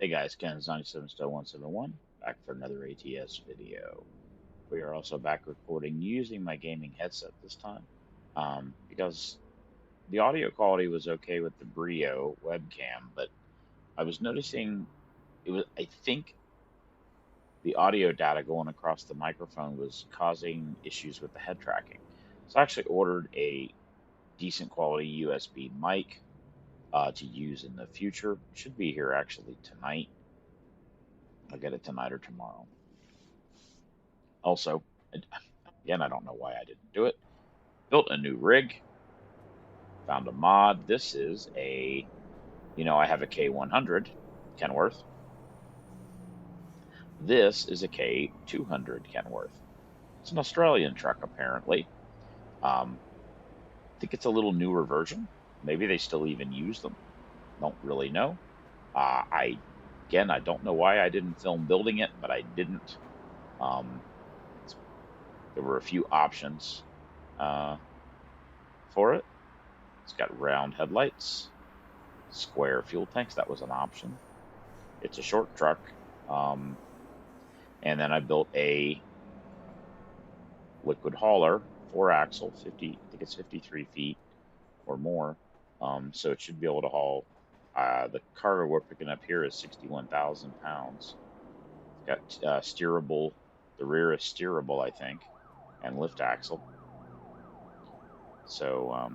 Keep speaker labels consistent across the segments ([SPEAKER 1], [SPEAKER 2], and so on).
[SPEAKER 1] Hey guys, Ken's 97 171 back for another ATS video. We are also back recording using my gaming headset this time because the audio quality was okay with the Brio webcam, but I was noticing I think the audio data going across the microphone was causing issues with the head tracking. So I actually ordered a decent quality USB mic to use in the future. Should be here actually tonight. I'll get it tonight or tomorrow. Also, again, I don't know why I didn't do it. Built a new rig, found a mod. This is I have a K100 Kenworth. This is a K200 Kenworth. It's an Australian truck, apparently. I think it's a little newer version. Maybe they still even use them. Don't really know. I don't know why I didn't film building it, but I didn't. Um, there were a few options for it. It's got round headlights, square fuel tanks. That was an option. It's a short truck. Um, and then I built a liquid hauler, 4-axle, 50. I think it's 53 feet or more. So it should be able to haul. The cargo we're picking up here is 61,000 pounds. It's got steerable. The rear is steerable, I think, and lift axle. So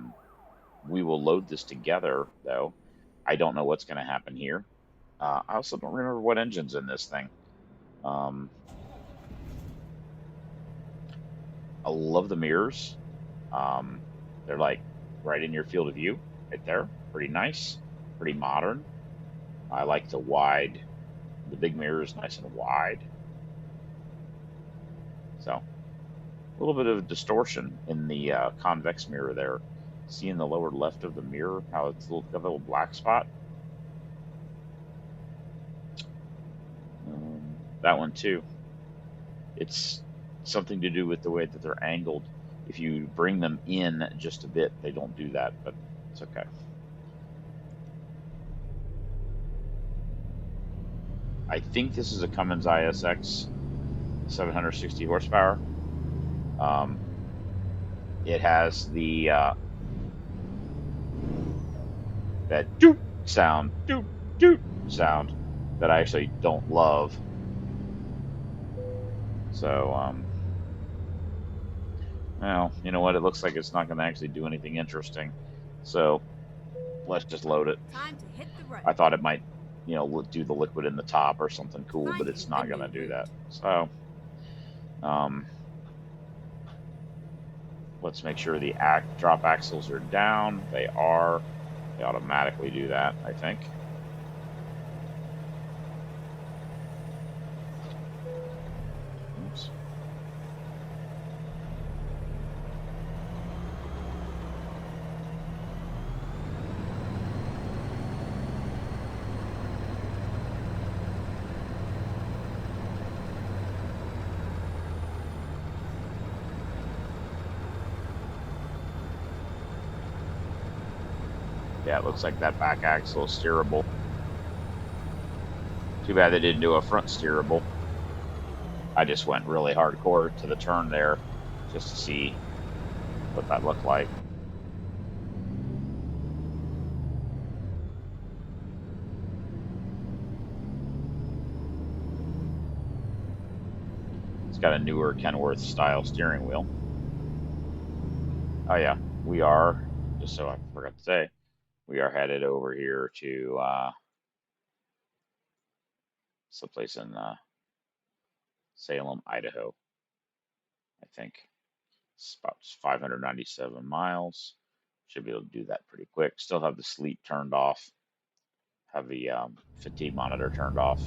[SPEAKER 1] we will load this together, though. I don't know what's going to happen here. I also don't remember what engine's in this thing. I love the mirrors. They're like right in your field of view, right there. Pretty nice, pretty modern. I like the big mirrors, nice and wide. So a little bit of distortion in the convex mirror there. See in the lower left of the mirror how it's got a little black spot. That one too. It's something to do with the way that they're angled. If you bring them in just a bit, they don't do that, but it's okay. I think this is a Cummins ISX, 760 horsepower. It has the that doot sound, doot doot sound that I actually don't love. So, well, you know what? It looks like it's not going to actually do anything interesting. So let's just load it.
[SPEAKER 2] Time to hit the road.
[SPEAKER 1] I thought it might, do the liquid in the top or something cool, but it's not going to do that. So, let's make sure the drop axles are down. They are. They automatically do that, I think. Oops. Yeah, it looks like that back axle is steerable. Too bad they didn't do a front steerable. I just went really hardcore to the turn there just to see what that looked like. It's got a newer Kenworth style steering wheel. Oh yeah, we are, just so I forgot to say, we are headed over here to someplace in Salem, Idaho, I think. It's about 597 miles. Should be able to do that pretty quick. Still have the sleep turned off. Have the fatigue monitor turned off.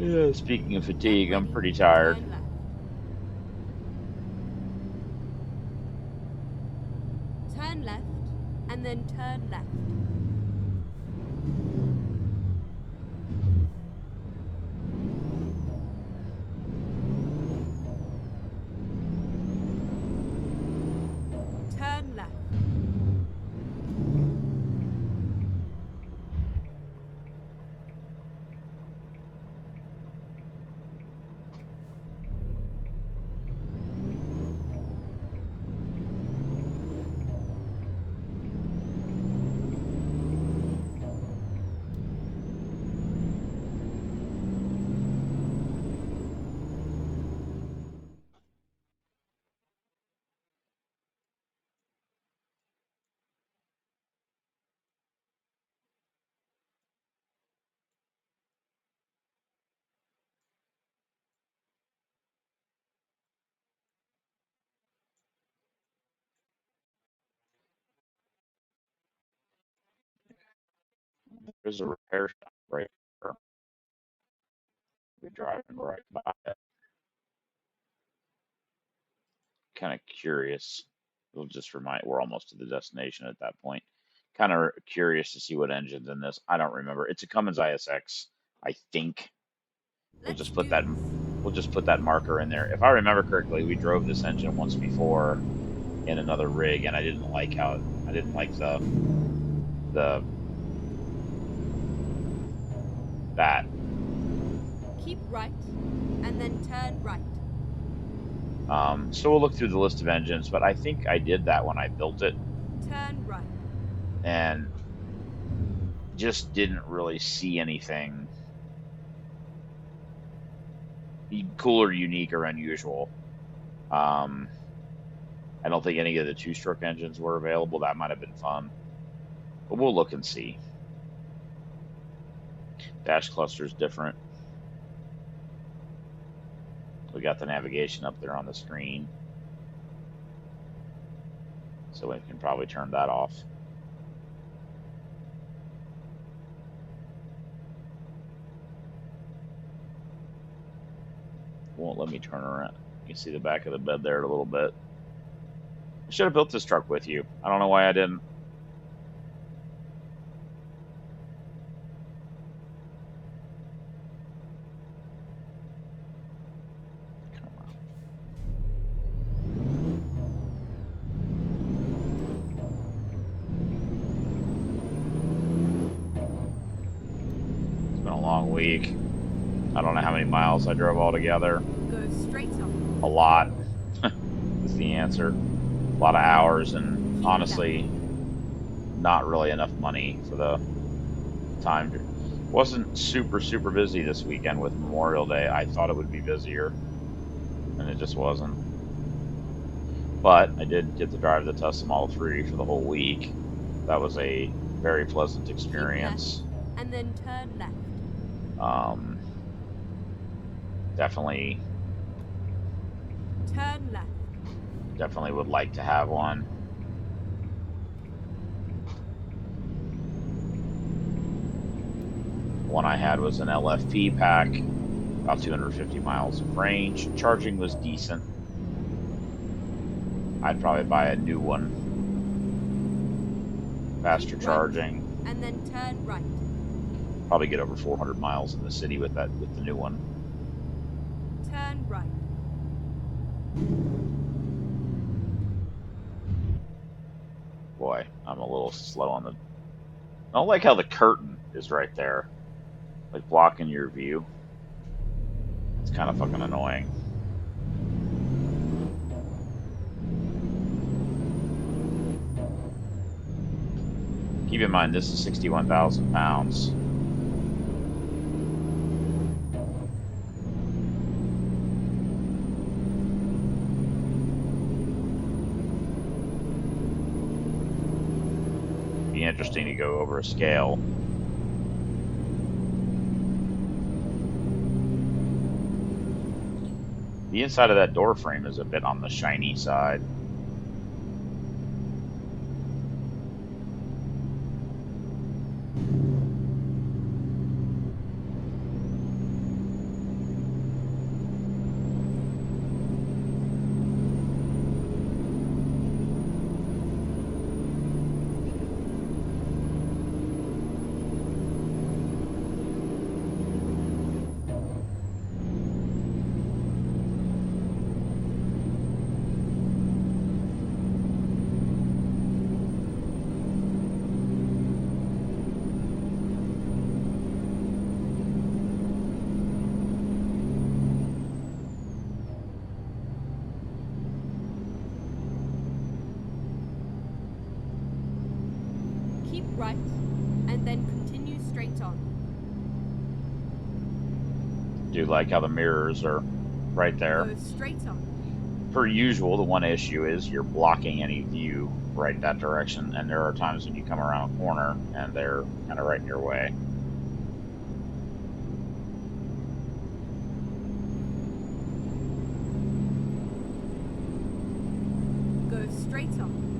[SPEAKER 1] Yeah, speaking of fatigue, I'm pretty tired.
[SPEAKER 2] Turn left, and then turn left.
[SPEAKER 1] There's a repair shop right there. We're driving right by it. Kind of curious. We'll just remind, we're almost to the destination at that point. Kind of curious to see what engine's in this. I don't remember. It's a Cummins ISX, I think. We'll
[SPEAKER 2] Let's
[SPEAKER 1] just put
[SPEAKER 2] do
[SPEAKER 1] that
[SPEAKER 2] this.
[SPEAKER 1] we'll just put that marker in there. If I remember correctly, we drove this engine once before in another rig, and I didn't like the that.
[SPEAKER 2] Keep right, and then turn right.
[SPEAKER 1] So we'll look through the list of engines, but I think I did that when I built it
[SPEAKER 2] Turn right.
[SPEAKER 1] and just didn't really see anything cool or unique or unusual. Um, I don't think any of the two-stroke engines were available. That might have been fun, but we'll look and see. Dash cluster is different. We got the navigation up there on the screen, so we can probably turn that off. Won't let me turn around. You can see the back of the bed there a little bit. I should have built this truck with you. I don't know why I didn't. Come on. It's been a long week. I don't know how many miles I drove altogether.
[SPEAKER 2] Go straight on.
[SPEAKER 1] A lot is the answer. A lot of hours, and
[SPEAKER 2] Keep
[SPEAKER 1] honestly, not really enough money for the time. Wasn't super busy this weekend with Memorial Day. I thought it would be busier, and it just wasn't. But I did get to drive the Tesla Model 3 for the whole week. That was a very pleasant experience.
[SPEAKER 2] Keep left, and then turn left.
[SPEAKER 1] Um, definitely,
[SPEAKER 2] Turn left.
[SPEAKER 1] definitely would like to have one. One I had was an LFP pack, about 250 miles of range. Charging was decent. I'd probably buy a new one. Faster
[SPEAKER 2] Keep
[SPEAKER 1] charging.
[SPEAKER 2] Right, and then turn right.
[SPEAKER 1] Probably get over 400 miles in the city with the new one.
[SPEAKER 2] Turn right.
[SPEAKER 1] Boy, I'm a little slow on the. I don't like how the curtain is right there, like blocking your view. It's kind of fucking annoying. Keep in mind, this is 61,000 pounds. Be interesting to go over a scale. The inside of that door frame is a bit on the shiny side.
[SPEAKER 2] Keep right, and then continue straight on.
[SPEAKER 1] Do like how the mirrors are right there.
[SPEAKER 2] Go straight on.
[SPEAKER 1] Per usual, the one issue is you're blocking any view right that direction, and there are times when you come around a corner and they're kind of right in your way.
[SPEAKER 2] Go straight on.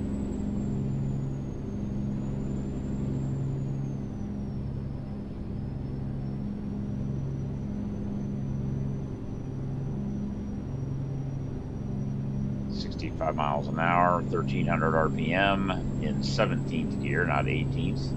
[SPEAKER 1] 65 miles an hour, 1300 RPM in 17th gear, not 18th.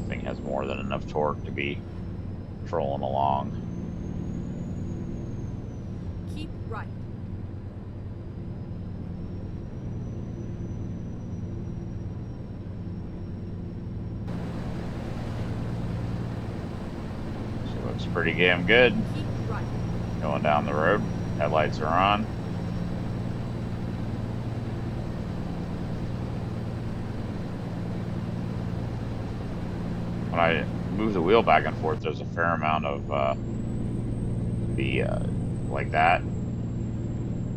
[SPEAKER 1] Thing has more than enough torque to be trolling along.
[SPEAKER 2] Keep right.
[SPEAKER 1] She looks pretty damn good.
[SPEAKER 2] Keep right.
[SPEAKER 1] Going down the road. Headlights are on. When I move the wheel back and forth, there's a fair amount of like that.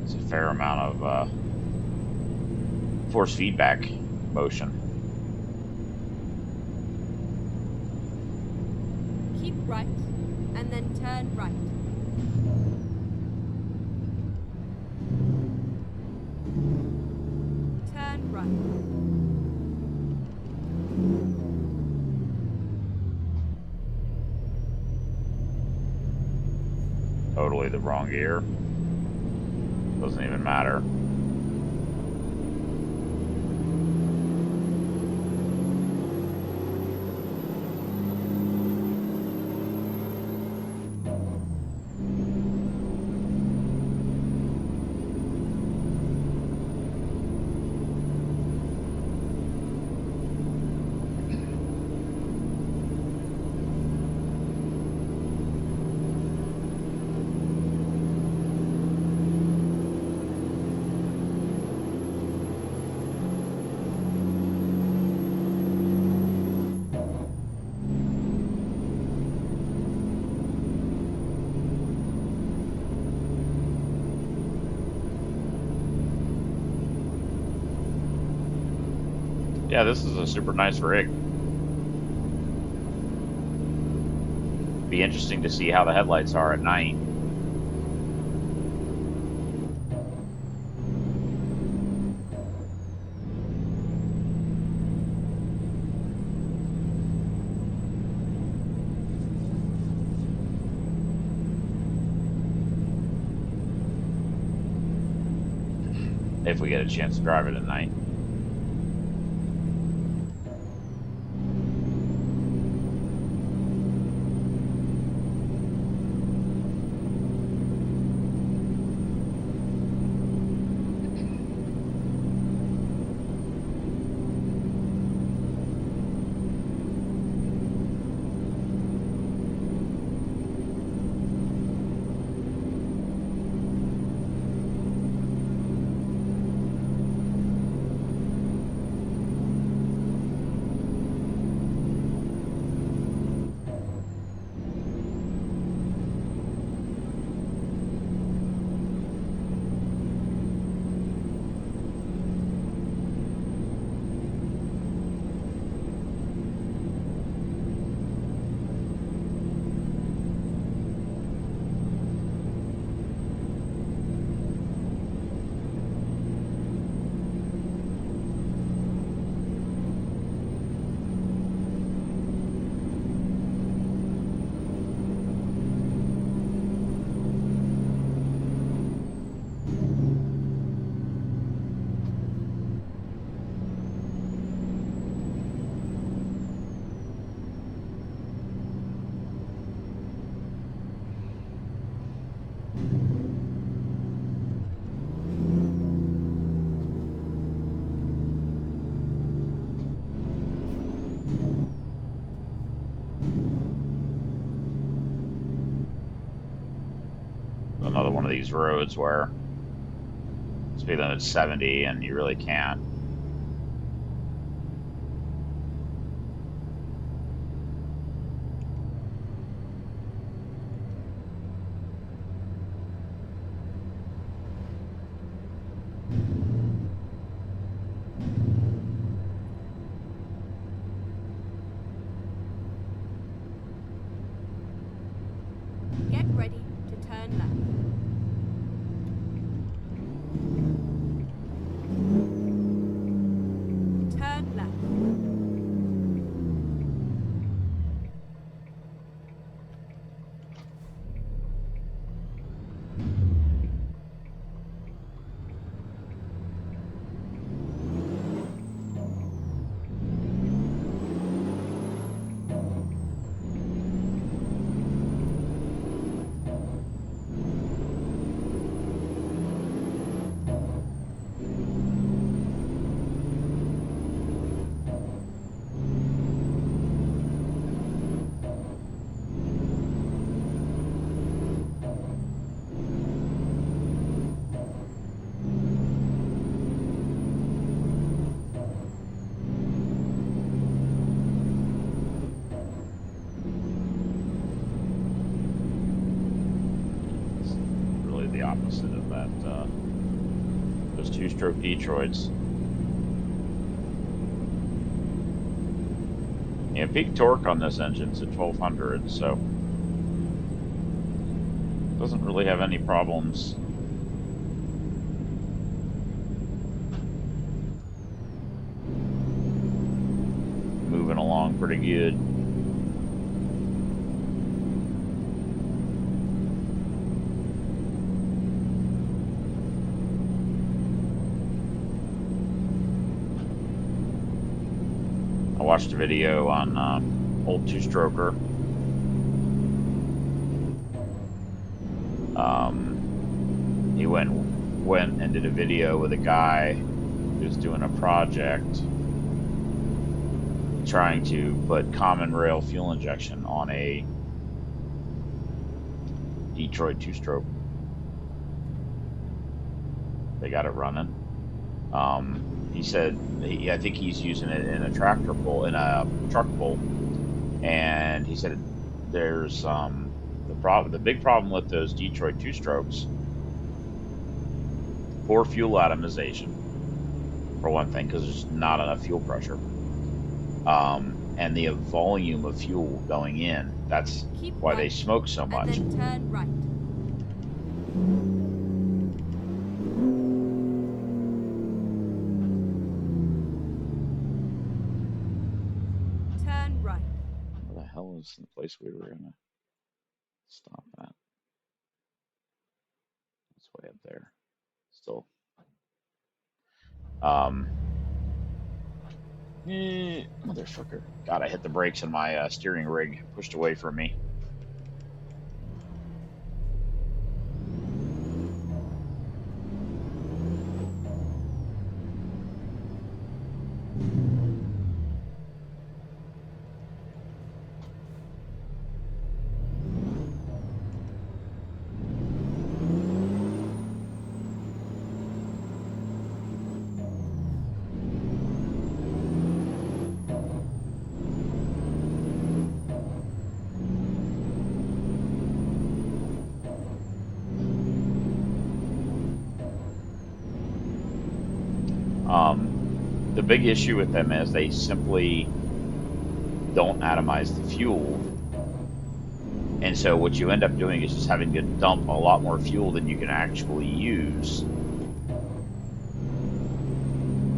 [SPEAKER 1] It's a fair amount of force feedback motion.
[SPEAKER 2] Keep right, and then turn right. Turn right.
[SPEAKER 1] Totally the wrong gear. Doesn't even matter. Yeah, this is a super nice rig. Be interesting to see how the headlights are at night. If we get a chance to drive it at night. Another one of these roads where speed limit's 70 and you really can't. Those two-stroke Detroits. Yeah, peak torque on this engine's at 1200, so doesn't really have any problems. Moving along pretty good. I watched a video on old two-stroker. He went and did a video with a guy who's doing a project trying to put common rail fuel injection on a Detroit two-stroke. They got it running. He said I think he's using it in a tractor pull, in a truck pull, and he said there's the big problem with those Detroit two-strokes: poor fuel atomization, for one thing, because there's not enough fuel pressure, and the volume of fuel going in. That's
[SPEAKER 2] Keep
[SPEAKER 1] why they
[SPEAKER 2] right,
[SPEAKER 1] smoke so
[SPEAKER 2] and
[SPEAKER 1] much.
[SPEAKER 2] then turn right. Turn right.
[SPEAKER 1] Where the hell is the place we were gonna stop at? It's way up there. Still. Motherfucker. God, I hit the brakes and my steering rig pushed away from me. The big issue with them is they simply don't atomize the fuel. And so what you end up doing is just having to dump a lot more fuel than you can actually use.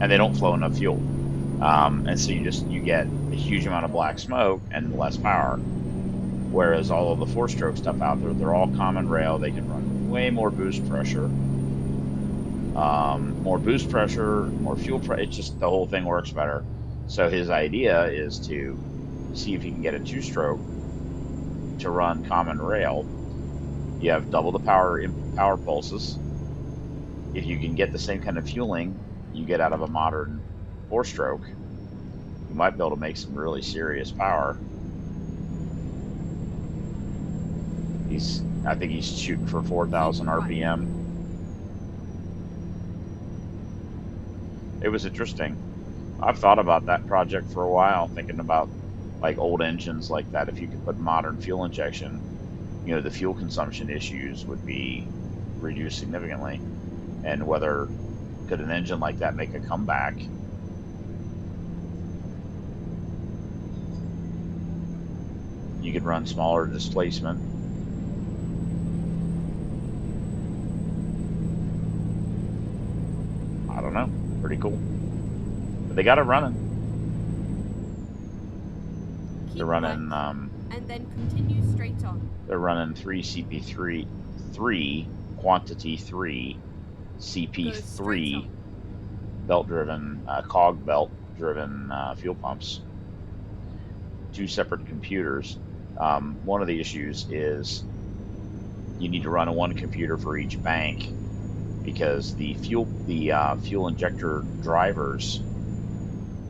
[SPEAKER 1] And they don't flow enough fuel. And so you get a huge amount of black smoke and less power. Whereas all of the four-stroke stuff out there, they're all common rail. They can run way more boost pressure. More boost pressure, more fuel pressure. It's just the whole thing works better. So his idea is to see if he can get a two-stroke to run common rail. You have double the power pulses. If you can get the same kind of fueling you get out of a modern four-stroke, you might be able to make some really serious power. I think he's shooting for 4,000 RPM. It was interesting. I've thought about that project for a while, thinking about like old engines like that. If you could put modern fuel injection, the fuel consumption issues would be reduced significantly. And whether could an engine like that make a comeback? You could run smaller displacement. I don't know. Pretty cool. But they got it running. They're running
[SPEAKER 2] and then continue straight on.
[SPEAKER 1] They're running 3 quantity 3 CP3 belt driven cog belt driven fuel pumps. Two separate computers. One of the issues is you need to run one computer for each bank, because the fuel injector drivers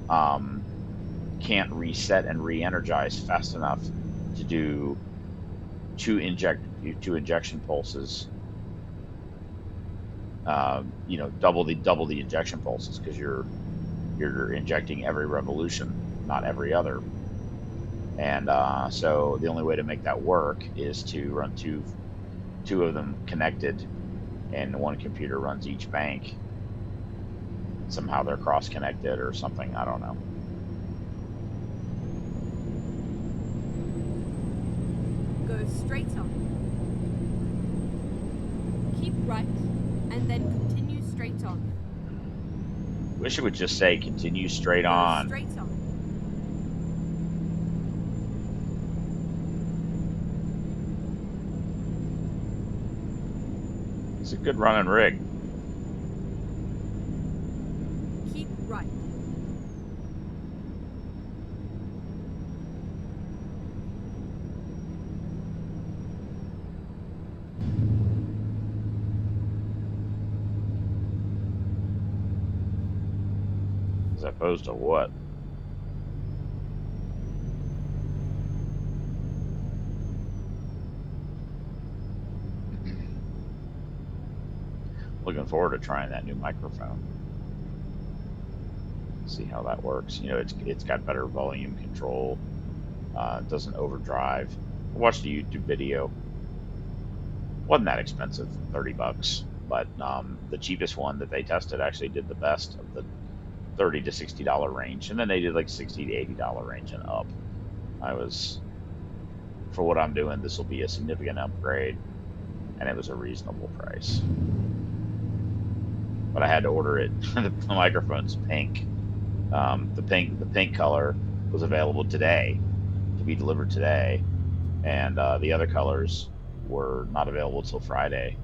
[SPEAKER 1] can't reset and re-energize fast enough to do two injection pulses. Double the injection pulses, because you're injecting every revolution, not every other. And so the only way to make that work is to run two of them connected, and one computer runs each bank. somehow they're cross connected or something. I don't know.
[SPEAKER 2] Go straight on. Keep right, and then continue straight on.
[SPEAKER 1] Wish it would just say continue straight
[SPEAKER 2] Go
[SPEAKER 1] on.
[SPEAKER 2] straight on.
[SPEAKER 1] It's a good running rig.
[SPEAKER 2] Keep right.
[SPEAKER 1] As opposed to what? Looking forward to trying that new microphone. See how that works. You know, it's got better volume control. Doesn't overdrive. I watched a YouTube video. Wasn't that expensive, $30, but the cheapest one that they tested actually did the best of the $30 to $60 range, and then they did like $60 to $80 range and up. I was, for what I'm doing, this will be a significant upgrade, and it was a reasonable price. But I had to order it. The microphone's pink. The pink color was available today to be delivered today, and the other colors were not available till Friday.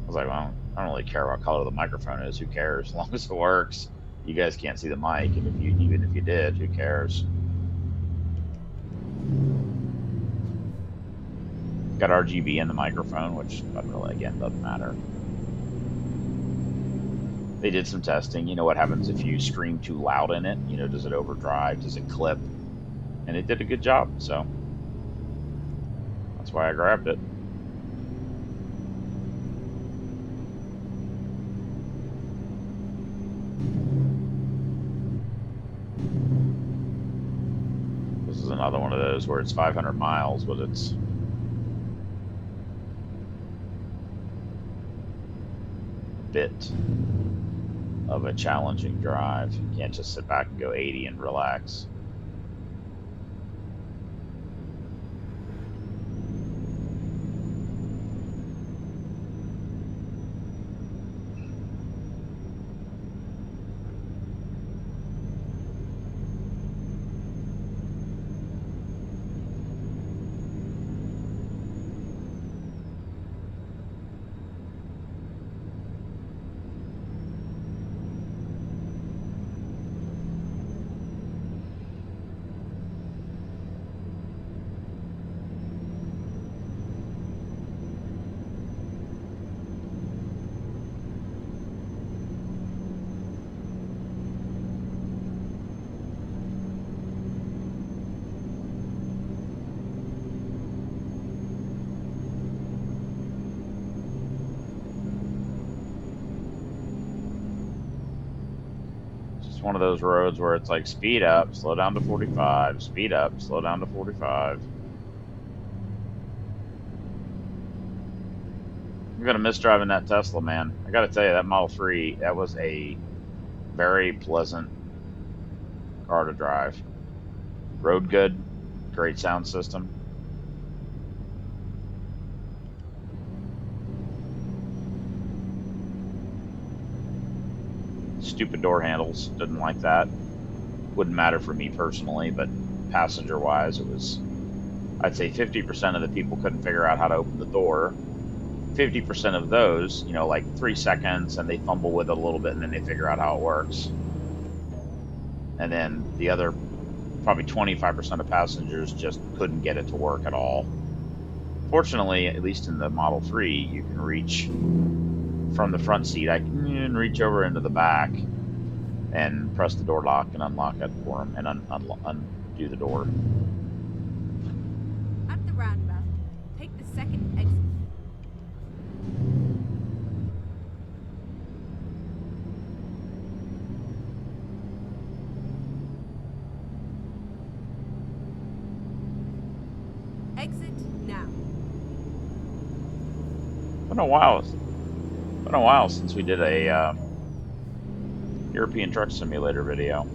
[SPEAKER 1] I was like, well, I don't really care what color the microphone is. Who cares? As long as it works. You guys can't see the mic, and even if you did, who cares? Got RGB in the microphone, which doesn't really, again, doesn't matter. They did some testing. You know what happens if you scream too loud in it? You know, does it overdrive? Does it clip? And it did a good job, so that's why I grabbed it. This is another one of those where it's 500 miles, but it's a bit of a challenging drive. You can't just sit back and go 80 and relax. It's one of those roads where it's like speed up, slow down to 45, speed up, slow down to 45. I'm gonna miss driving that Tesla, man. I gotta tell you, that Model 3, that was a very pleasant car to drive. Rode good, great sound system. Stupid door handles, didn't like that. Wouldn't matter for me personally, but passenger wise, it was, I'd say 50% of the people couldn't figure out how to open the door. 50% of those, you know, like 3 seconds, and they fumble with it a little bit and then they figure out how it works. And then the other, probably 25% of passengers just couldn't get it to work at all. Fortunately, at least in the Model 3, you can reach from the front seat. I can reach over into the back and press the door lock and unlock it for them and undo the door.
[SPEAKER 2] At the roundabout, take the second exit. Exit now.
[SPEAKER 1] Been a while since we did a European Truck Simulator video.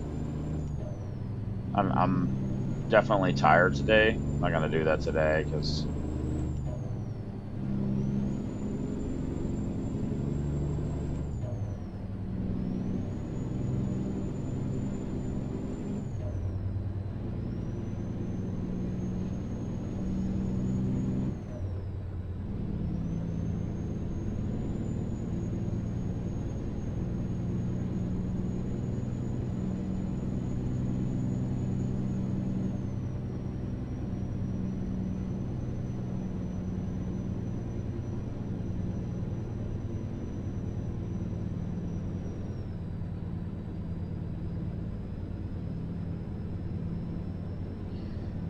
[SPEAKER 1] I'm definitely tired today. I'm not gonna do that today because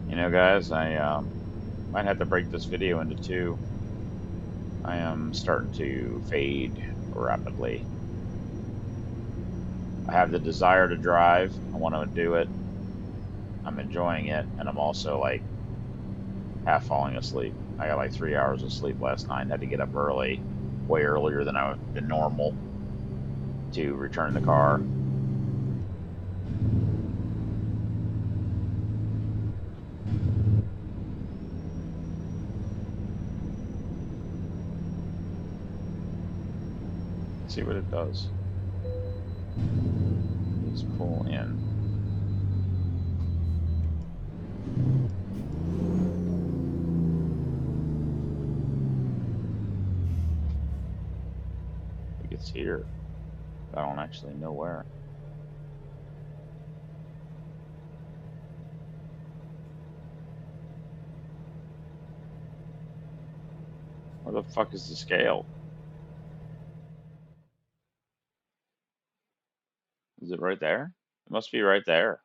[SPEAKER 1] you know, guys, I might have to break this video into two. I am starting to fade rapidly. I have the desire to drive. I want to do it. I'm enjoying it, and I'm also like half falling asleep. I got like 3 hours of sleep last night. Had to get up early, way earlier than normal, to return the car. Let's see what it does. Let's pull in. I think it's here. I don't actually know where. Where the fuck is the scale? Is it right there? It must be right there.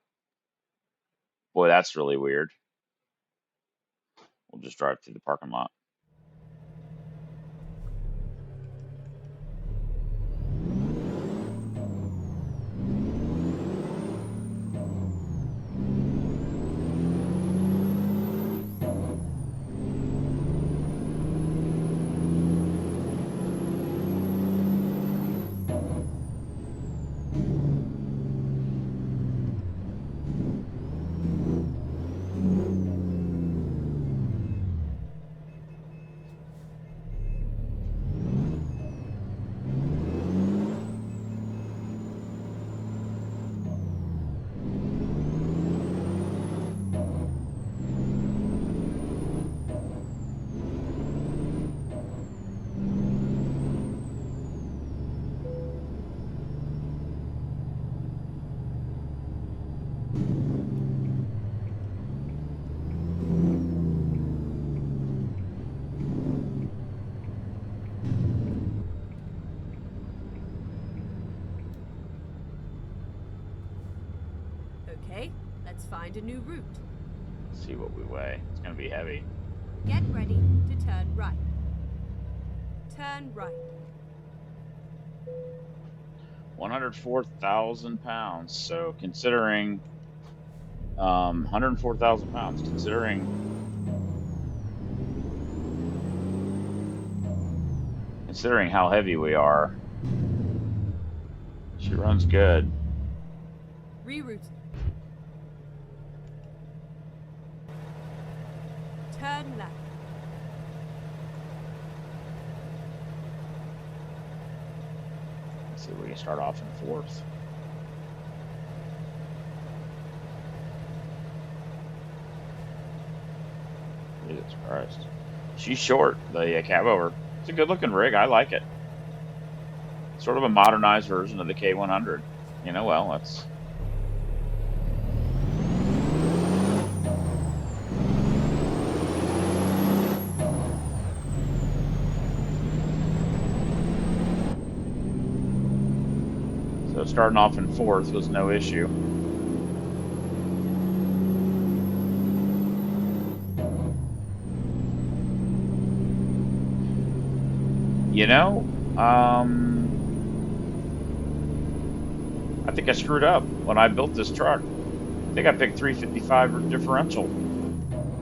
[SPEAKER 1] Boy, that's really weird. We'll just drive through the parking lot.
[SPEAKER 2] Okay, let's find a new route.
[SPEAKER 1] Let's see what we weigh. It's gonna be heavy.
[SPEAKER 2] Get ready to turn right. Turn right.
[SPEAKER 1] 104,000 pounds. So considering 104,000 pounds, considering how heavy we are, she runs good.
[SPEAKER 2] Reroute. Turn left.
[SPEAKER 1] Let's see, we can start off in fourth. Jesus Christ. She's short, the cab over. It's a good looking rig. I like it. Sort of a modernized version of the K100. You know, well, that's. So starting off in fourth was no issue. You know, I think I screwed up when I built this truck. I think I picked 355 differential,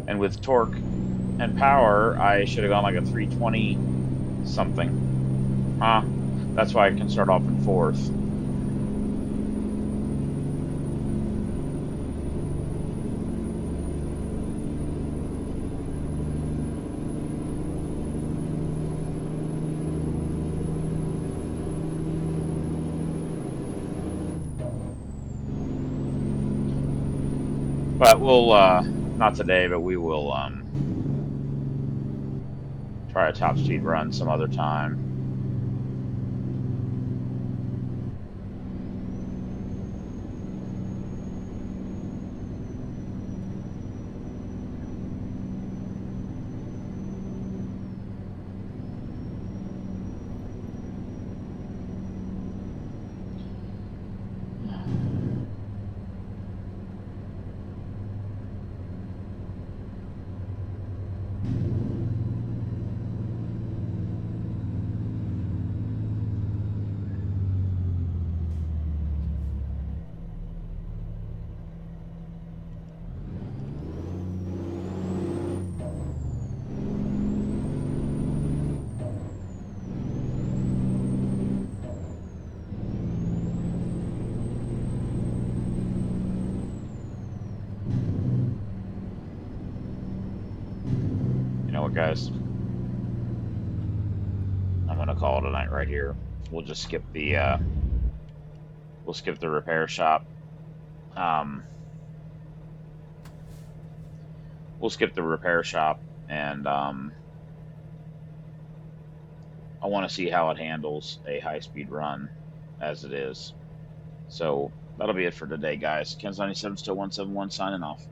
[SPEAKER 1] and with torque and power, I should have gone like a 320 something. That's why I can start off in fourth. But we'll not today, but we will try a top speed run some other time. You know what, guys? I'm gonna call it a night right here. We'll just skip the repair shop. Um, we'll skip the repair shop, and I want to see how it handles a high speed run as it is. So that'll be it for today, guys. Ken's 97 still 171 signing off.